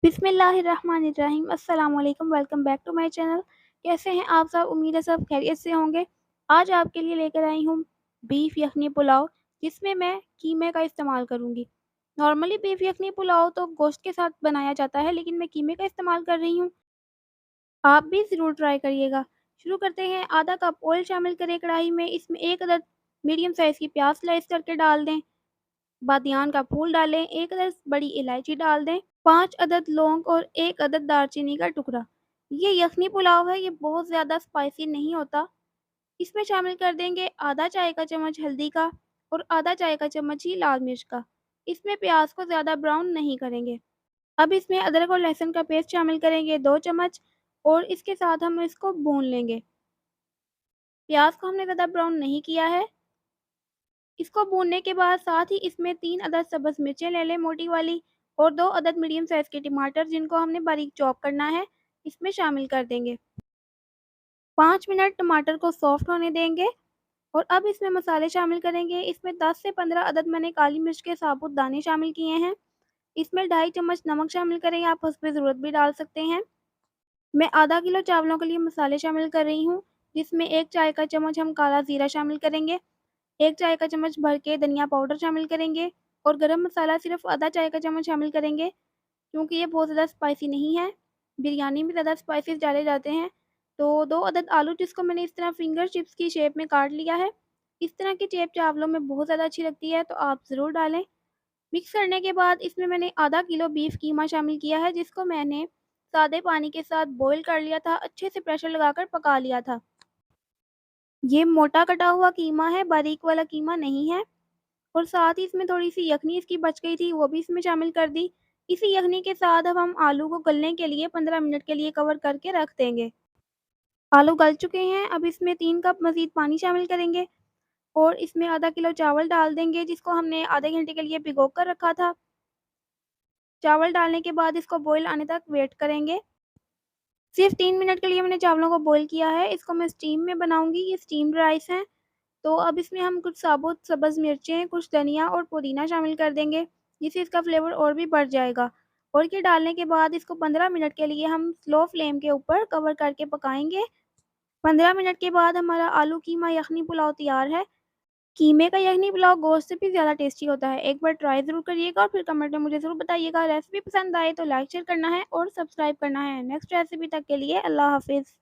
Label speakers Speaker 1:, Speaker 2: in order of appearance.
Speaker 1: बिस्मिल्लाहिर्रहमानिर्रहीम। अस्सलाम वालेकुम। Welcome back to my channel. कैसे हैं आप सब? उम्मीद है सब खैरियत से होंगे। आज आपके लिए लेकर आई हूँ बीफ यखनी पुलाव, जिसमें मैं कीमे का इस्तेमाल करूँगी। नॉर्मली बीफ यखनी पुलाव तो गोश्त के साथ बनाया जाता है, लेकिन मैं कीमे का इस्तेमाल कर रही हूँ। आप भी ज़रूर ट्राई करिएगा। शुरू करते हैं। आधा कप ऑयल शामिल करें कढ़ाई में। इसमें 1 अदद मीडियम साइज़ की प्याज स्लाइस करके डाल दें। बादियान का फूल डालें, 1 अदद बड़ी इलायची डाल दें, 5 अदद लौंग और 1 अदद दालचीनी का टुकड़ा। ये यखनी पुलाव है, ये बहुत ज़्यादा स्पाइसी नहीं होता। इसमें शामिल कर देंगे आधा चाय का चम्मच हल्दी का और आधा चाय का चम्मच ही लाल मिर्च का। इसमें प्याज को ज़्यादा ब्राउन नहीं करेंगे। अब इसमें अदरक और लहसुन का पेस्ट शामिल करेंगे 2 चम्मच और इसके साथ हम इसको भून लेंगे। प्याज को हमने ज़्यादा ब्राउन नहीं किया है। इसको भूनने के बाद साथ ही इसमें 3 अदद सब्ज़ मिर्चें ले लें मोटी वाली और 2 अदद मीडियम साइज़ के टमाटर, जिनको हमने बारीक चॉप करना है, इसमें शामिल कर देंगे। 5 मिनट टमाटर को सॉफ्ट होने देंगे और अब इसमें मसाले शामिल करेंगे। इसमें 10 से 15 अदद मैंने काली मिर्च के साबुत दाने शामिल किए हैं। इसमें 2.5 चम्मच नमक शामिल करें, आप हस्बे ज़रूरत भी डाल सकते हैं। मैं आधा किलो चावलों के लिए मसाले शामिल कर रही हूँ, जिसमें 1 चाय का चम्मच हम काला ज़ीरा शामिल करेंगे, 1 चाय का चम्मच भर के धनिया पाउडर शामिल करेंगे और गरम मसाला सिर्फ़ आधा चाय का चम्मच शामिल करेंगे, क्योंकि ये बहुत ज़्यादा स्पाइसी नहीं है। बिरयानी में ज़्यादा स्पाइसेस डाले जाते हैं। तो 2 अदद आलू, जिसको मैंने इस तरह फिंगर चिप्स की शेप में काट लिया है। इस तरह की शेप चावलों में बहुत ज़्यादा अच्छी लगती है, तो आप ज़रूर डालें। मिक्स करने के बाद इसमें मैंने आधा किलो बीफ कीमा शामिल किया है, जिसको मैंने सादे पानी के साथ बॉयल कर लिया था, अच्छे से प्रेशर लगाकर पका लिया था। ये मोटा कटा हुआ कीमा है, बारीक वाला कीमा नहीं है। और साथ ही इसमें थोड़ी-सी यखनी इसकी बच गई थी, वो भी इसमें शामिल कर दी। इसी यखनी के साथ अब हम आलू को गलने के लिए 15 मिनट के लिए कवर करके रख देंगे। आलू गल चुके हैं, अब इसमें 3 कप मज़ीद पानी शामिल करेंगे और इसमें आधा किलो चावल डाल देंगे, जिसको हमने आधे घंटे के लिए भिगो कर रखा था। चावल डालने के बाद इसको बॉयल आने तक वेट करेंगे। सिर्फ 3 मिनट के लिए मैंने चावलों को बॉयल किया है, इसको मैं स्टीम में बनाऊँगी, ये स्टीम्ड राइस हैं। तो अब इसमें हम कुछ साबुत सब्ज़ मिर्चें, कुछ धनिया और पुदीना शामिल कर देंगे, जिससे इसका फ्लेवर और भी बढ़ जाएगा। और ये डालने के बाद इसको 15 मिनट के लिए हम स्लो फ्लेम के ऊपर कवर करके पकाएँगे। 15 मिनट के बाद हमारा आलू कीमा यखनी पुलाव तैयार है। कीमे का यखनी पुलाव गोश्त से भी ज़्यादा टेस्टी होता है। एक बार ट्राई ज़रूर करिएगा और फिर कमेंट में मुझे ज़रूर बताइएगा। रेसिपी पसंद आए तो लाइक शेयर करना है और सब्सक्राइब करना है। नेक्स्ट रेसिपी तक के लिए अल्लाह हाफ़िज़।